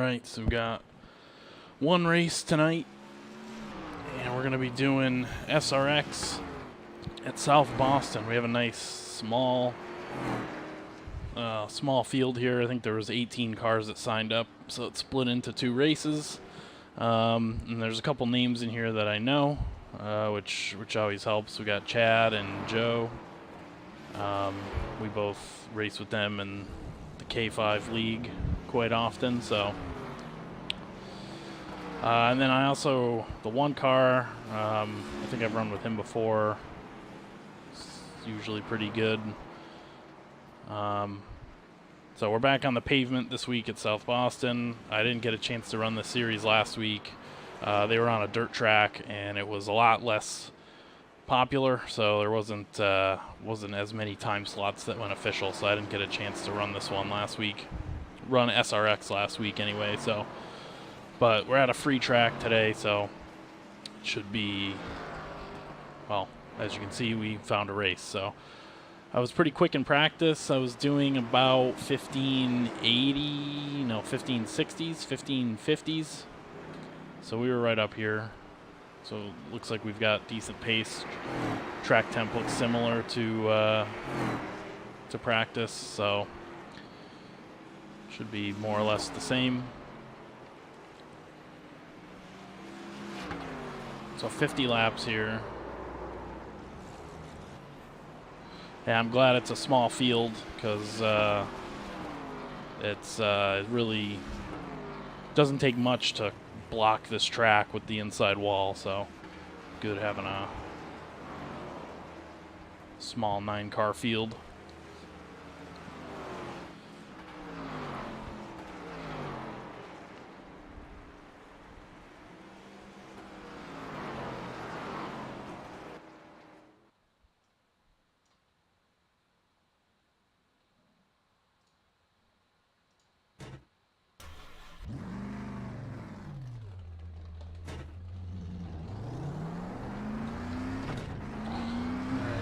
Alright, so we got one race tonight, and we're going to be doing SRX at South Boston. We have a nice small field here. I think there was 18 cars that signed up, so it's split into two races. And there's a couple names in here that I know, which always helps. We got Chad and Joe. We both race with them in the K5 league quite often, so. And then I also, the one car, I think I've run with him before. It's usually pretty good. So we're back on the pavement this week at South Boston. I didn't get a chance to run the series last week. They were on a dirt track, and it was a lot less popular, so there wasn't as many time slots that went official, so I didn't get a chance to run this one last week. Run SRX last week anyway, so. But we're at a free track today, so it should be, well, as you can see, we found a race. So I was pretty quick in practice. I was doing about 1560s, 1550s. So we were right up here. So it looks like we've got decent pace. Track temp looks similar to practice, so should be more or less the same. So 50 laps here. Yeah, I'm glad it's a small field because it really doesn't take much to block this track with the inside wall, so good having a small 9-car field.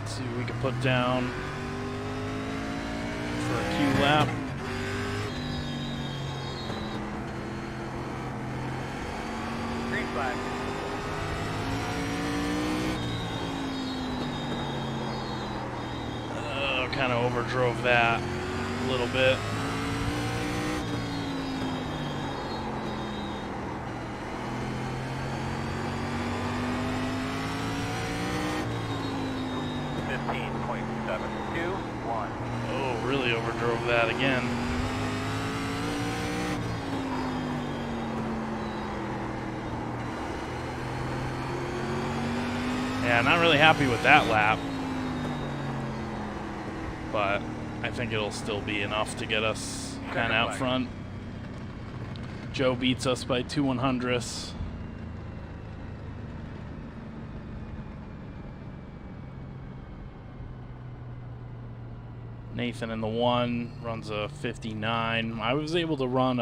See what we can put down for a Q lap. Green flag. Kind of overdrove that a little bit. Oh, really overdrove that again. Yeah, not really happy with that lap. But I think it'll still be enough to get us kind of out front. Joe beats us by 2/100ths. Nathan in the 1 runs a 59. I was able to run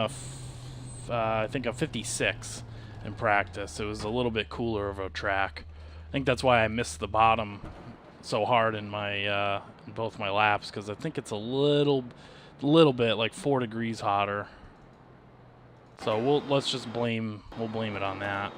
I think a 56 in practice. It was a little bit cooler of a track. I think that's why I missed the bottom so hard in my in both my laps, because I think it's a little bit like 4 degrees hotter. So let's just blame it on that.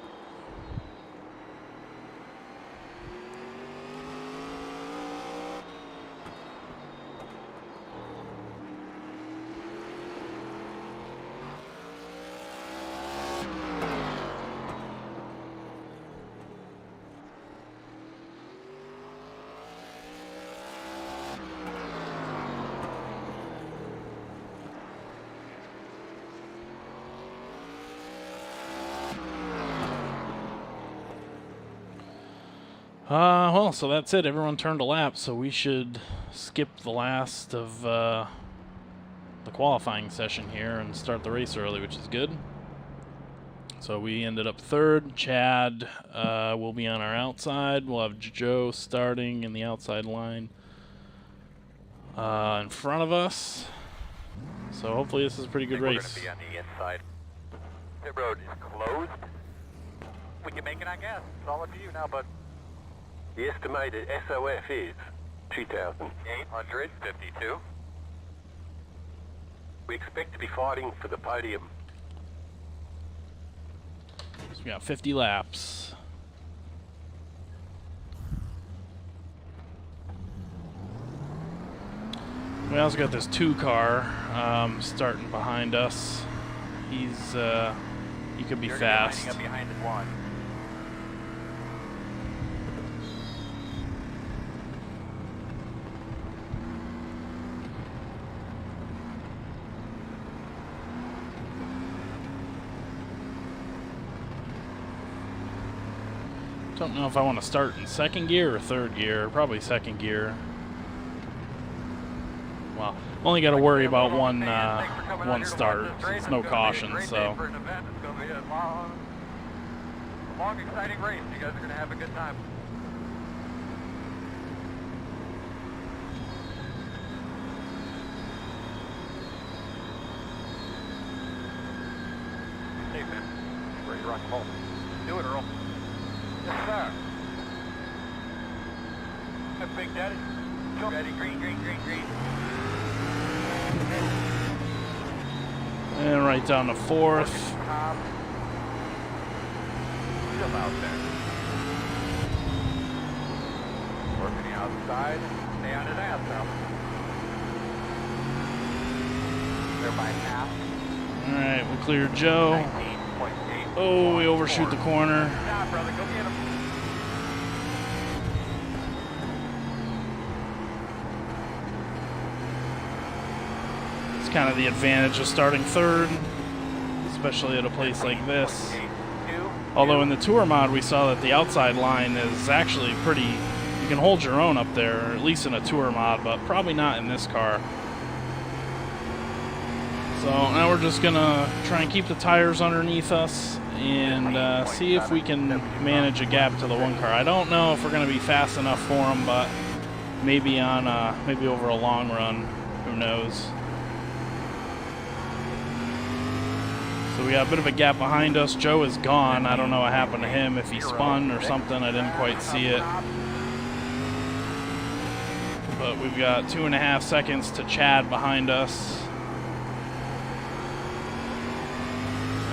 Well, so that's it. Everyone turned a lap, so we should skip the last of the qualifying session here and start the race early, which is good. So we ended up 3rd. Chad will be on our outside. We'll have Joe starting in the outside line in front of us. So hopefully this is a pretty good race. We're going to be on the inside. The road is closed. We can make it, I guess. It's all up to you now, bud. The estimated SOF is 2,852. We expect to be fighting for the podium. So we got 50 laps. We also got this 2 car starting behind us. He could be fast. Up behind in 1. Don't know if I want to start in 2nd gear or 3rd gear. Probably 2nd gear. Well, only got to worry about one start. It's no caution, so. It's going to be a long, exciting race. You guys are going to have a good time. Hey, man. Ready to rock and roll. Do it, Earl. Yes, sir. Hey, Big Daddy. Ready, green, green, green, green. And right down to 4th. Still out there. Working the outside. Stay on his ass now. They're by half. Alright, we'll clear Joe. 19.8. Oh, we overshoot the corner. Nah, brother, go get him. It's kind of the advantage of starting 3rd, especially at a place like this. Although in the Tour mod we saw that the outside line is actually pretty, you can hold your own up there, or at least in a Tour mod, but probably not in this car. So now we're just gonna try and keep the tires underneath us and see if we can manage a gap to the 1 car. I don't know if we're gonna be fast enough for them, but maybe maybe over a long run, who knows. So we got a bit of a gap behind us. Joe is gone. I don't know what happened to him, if he spun or something. I didn't quite see it. But we've got 2.5 seconds to Chad behind us.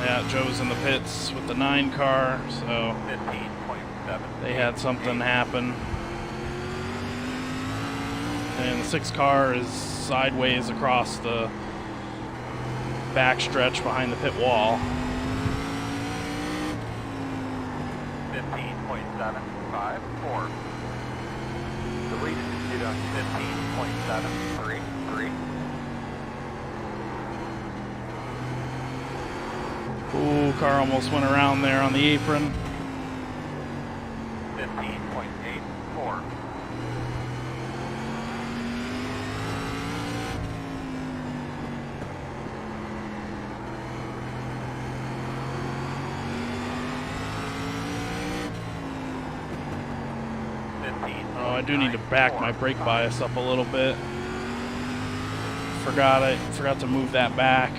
Yeah, Joe's in the pits with the 9 car, so 15.7. they had something happen. And the 6 car is sideways across the backstretch behind the pit wall. 15.754. The lead is 15.733. Ooh, car almost went around there on the apron. 15.84. Oh, I do need to back my brake bias up a little bit. Forgot to move that back.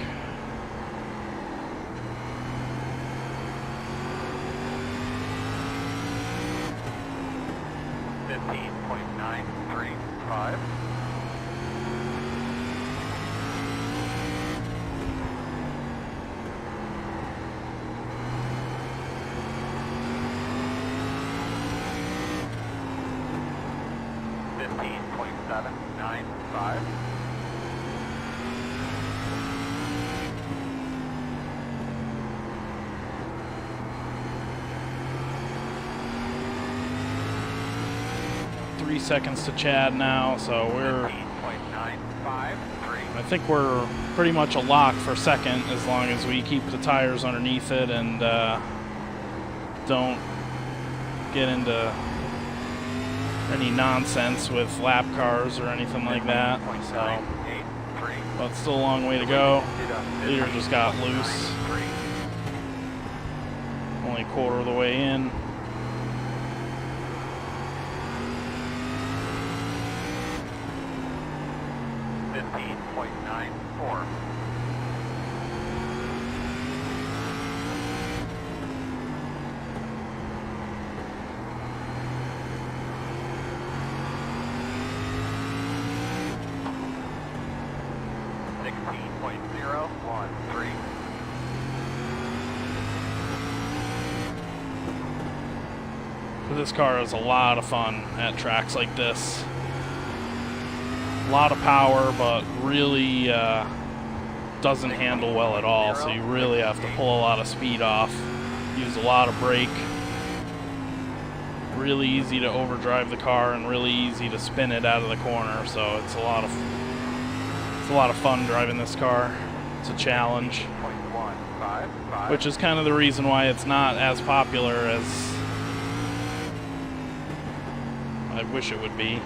.935. .795. Three seconds to Chad now, so we're. 15.953. I think we're pretty much a lock for 2nd as long as we keep the tires underneath it and don't get into any nonsense with lap cars or anything like that. So, but still a long way to go. Leader just got loose. Only a quarter of the way in. .94. .013. But this car is a lot of fun at tracks like this. A lot of power, but really doesn't handle well at all, so you really have to pull a lot of speed off, use a lot of brake. Really easy to overdrive the car and really easy to spin it out of the corner, so it's a lot of fun driving this car. It's a challenge, which is kind of the reason why it's not as popular as I wish it would be.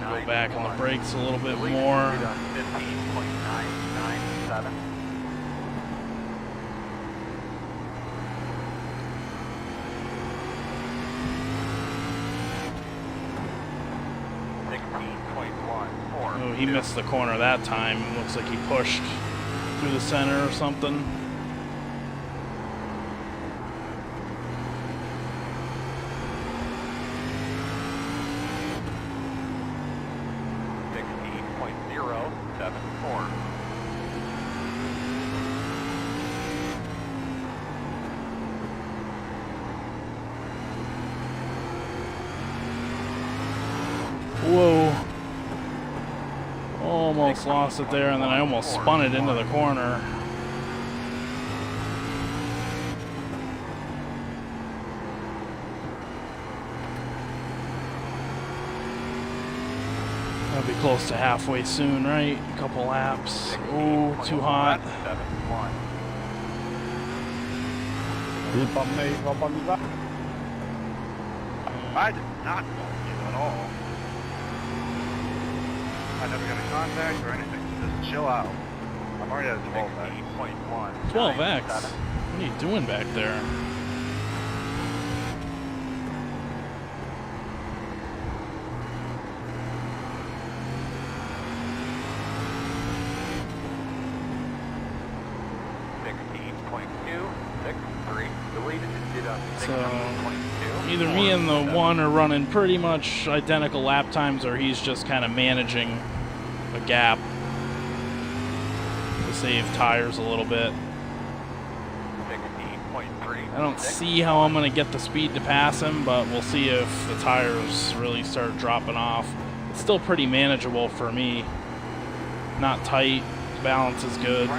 Go back on the brakes a little bit more. 15.997. Oh, he missed the corner that time. Looks like he pushed through the center or something. Whoa. Almost lost it there, and then I almost spun it into the corner. I'll be close to halfway soon, right? A couple laps. Oh, too hot. I did not bump you at all. I never got a contact or anything. Just chill out. I'm already at a 12X. 12X? What are you doing back there? So either me and the one are running pretty much identical lap times, or he's just kind of managing a gap to save tires a little bit. I don't see how I'm going to get the speed to pass him, but we'll see if the tires really start dropping off. It's still pretty manageable for me. Not tight, balance is good.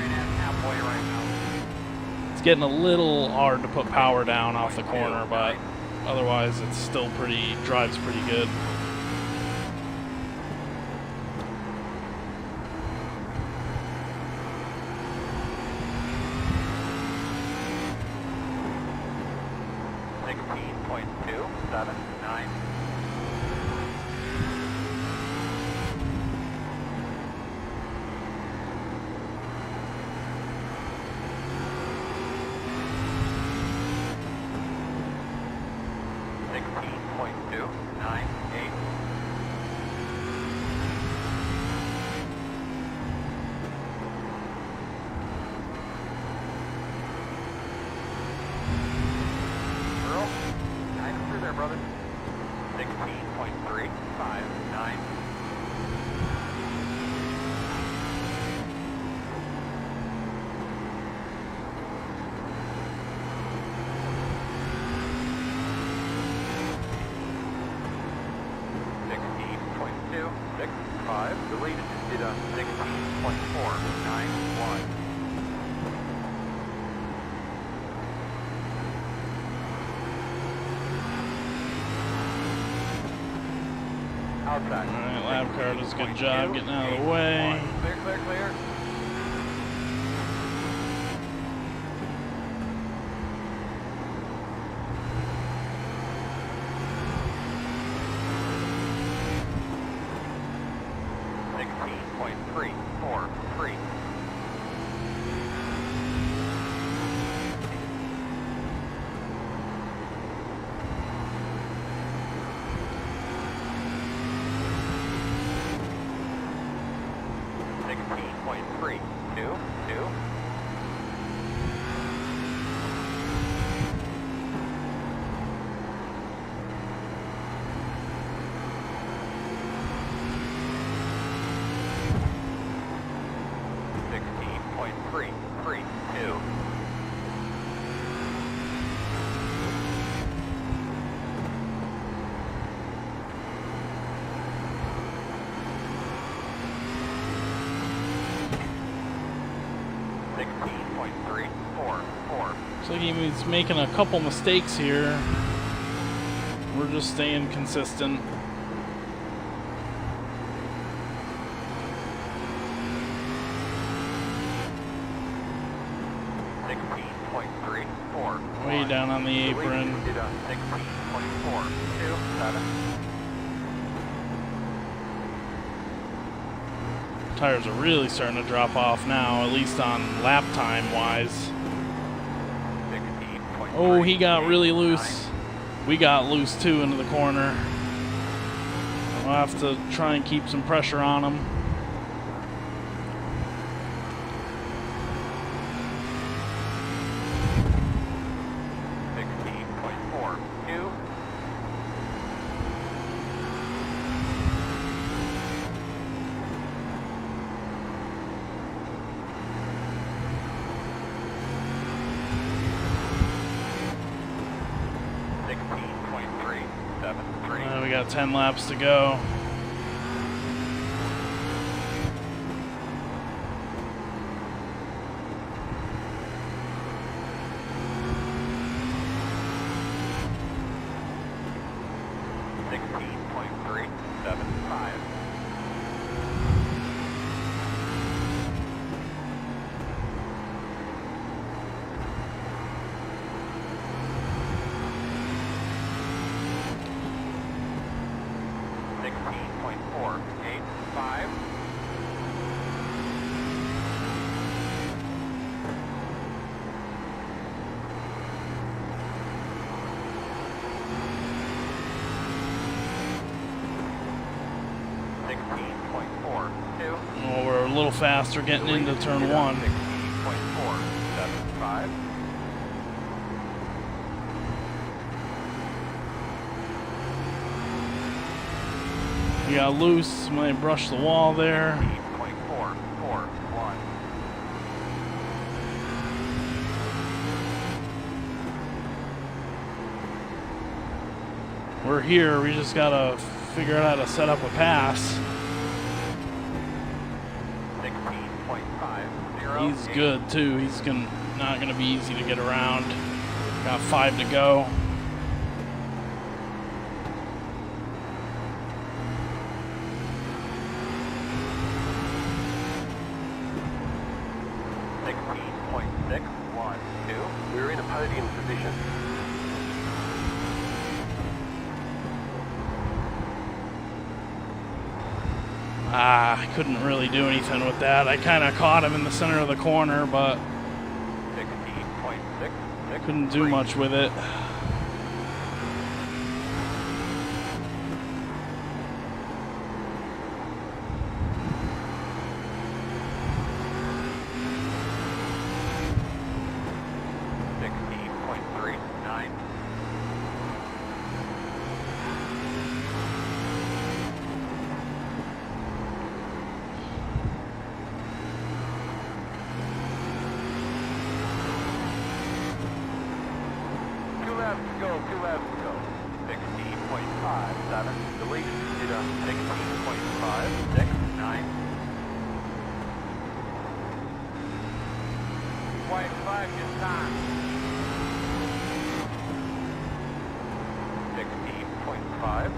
It's getting a little hard to put power down off the corner, but otherwise it's still drives pretty good. Brother. 16.359. Deleted did a 16.491. Outside. Alright, lap car does a good job getting out of the way. Clear, clear, clear. 16.344. Looks like he's making a couple mistakes here. We're just staying consistent. Way down on the apron. 16.427. Tires are really starting to drop off now, at least on lap time wise. Oh, he got really loose. We got loose too into the corner. We'll have to try and keep some pressure on him. We got 10 laps to go. Oh, we're a little faster getting into turn 1. 16.475. We got loose, might brush the wall there. 16.441. We're here, we just gotta figure out how to set up a pass. 16.50. He's good too. He's not gonna be easy to get around. Got 5 to go. We're in a podium position. I couldn't really do anything with that. I kind of caught him in the center of the corner, but 16.6. couldn't do much with it. Two laps to go. 16.57. The lead is 16.569. White flag is time. 16.572.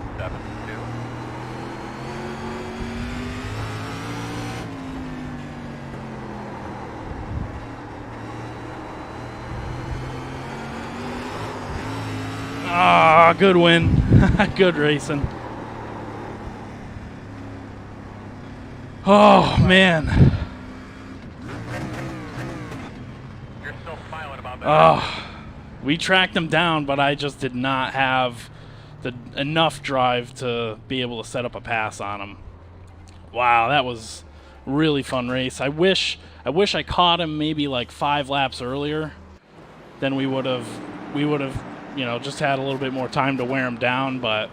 Ah, good win. Good racing. Oh, man. You're still smiling about that. Oh, we tracked him down, but I just did not have enough drive to be able to set up a pass on him. Wow, that was a really fun race. I wish I caught him maybe like 5 laps earlier. Then we would have, you know, just had a little bit more time to wear him down, but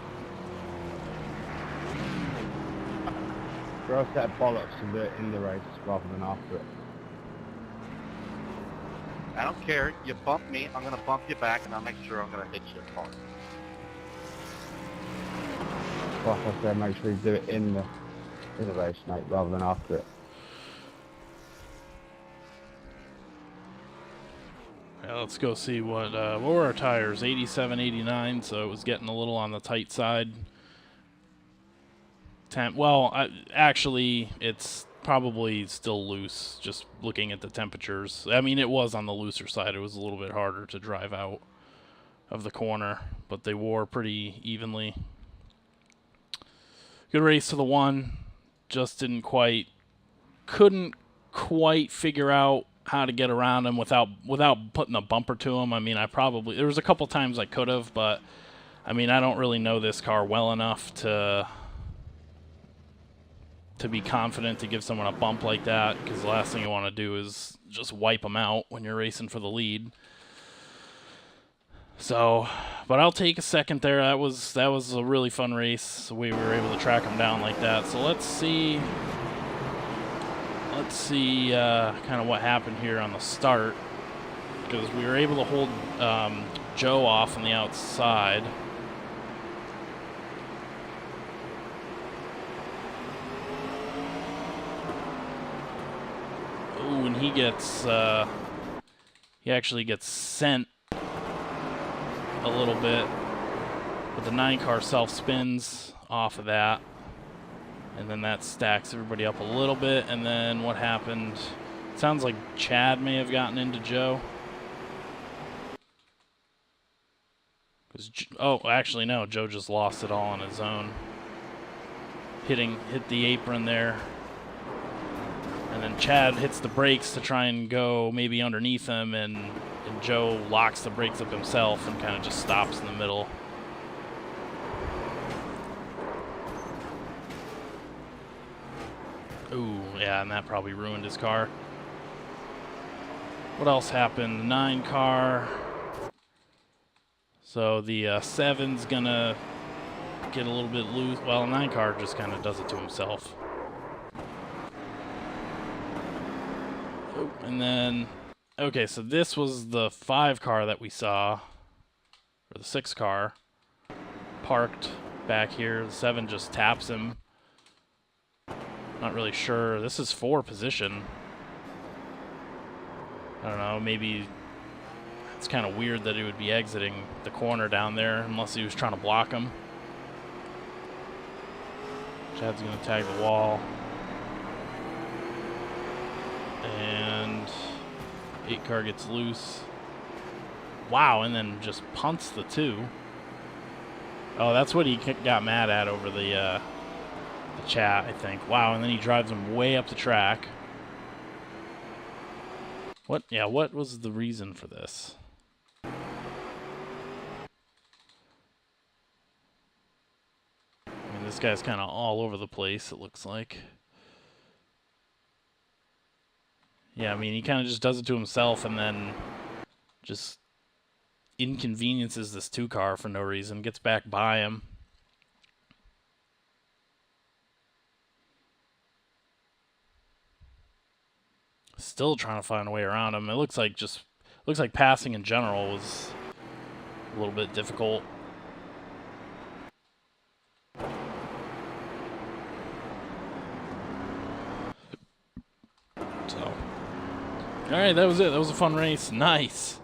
Gross that bollocks to do it in the race rather than after it. I don't care. You bump me, I'm going to bump you back, and I'll make sure I'm going to hit you hard. Like I said, make sure you do it in the race, mate, rather than after it. let's go see what were our tires. 87, 89, so it was getting a little on the tight side. Actually, it's probably still loose, just looking at the temperatures. I mean, it was on the looser side. It was a little bit harder to drive out of the corner, but they wore pretty evenly. Good race to the one. Just couldn't quite figure out how to get around him without putting a bumper to him. I mean, there was a couple times I could have, but I mean, I don't really know this car well enough to be confident to give someone a bump like that, because the last thing you want to do is just wipe them out when you're racing for the lead. So, but I'll take a second there. That was a really fun race. We were able to track them down like that. So let's see kind of what happened here on the start, because we were able to hold Joe off on the outside. Ooh, and he actually gets sent a little bit, but the 9 car self-spins off of that, and then that stacks everybody up a little bit. And then what happened, it sounds like Chad may have gotten into Joe. Oh, actually no, Joe just lost it all on his own. Hit the apron there. And then Chad hits the brakes to try and go maybe underneath him, and Joe locks the brakes up himself and kind of just stops in the middle. Ooh, yeah, and that probably ruined his car. What else happened? The 9 car. So the 7's gonna get a little bit loose. Well, 9 car just kind of does it to himself. Oh, and then, okay, so this was the 5 car that we saw, or the 6 car, parked back here. The 7 just taps him. Not really sure. This is 4 position. I don't know, maybe it's kind of weird that he would be exiting the corner down there unless he was trying to block him. Chad's going to tag the wall. And 8 car gets loose. Wow, and then just punts the 2. Oh, that's what he got mad at over the chat, I think. Wow, and then he drives him way up the track. What? Yeah, what was the reason for this? I mean, this guy's kind of all over the place, it looks like. Yeah, I mean, he kind of just does it to himself and then just inconveniences this 2 car for no reason, gets back by him. Still trying to find a way around him. It looks like passing in general was a little bit difficult. So, all right, that was it. That was a fun race. Nice.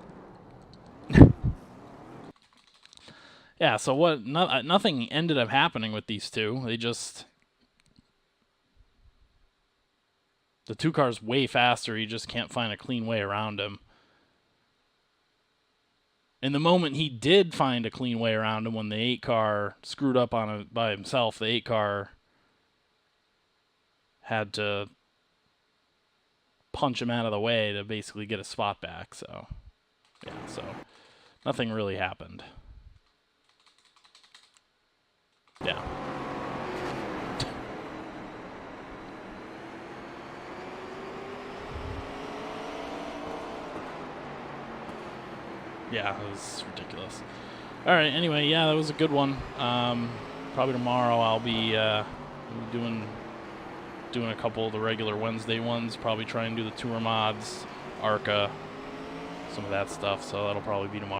Yeah. So what? Nothing ended up happening with these 2. They just. The 2 car's way faster. You just can't find a clean way around him. And the moment he did find a clean way around him, when the 8 car screwed up on it by himself, the 8 car had to punch him out of the way to basically get a spot back. So, yeah, so nothing really happened. Yeah. Yeah, it was ridiculous. All right, anyway, yeah, that was a good one. Probably tomorrow I'll be doing a couple of the regular Wednesday ones. Probably try and do the tour mods, ARCA, some of that stuff. So that'll probably be tomorrow.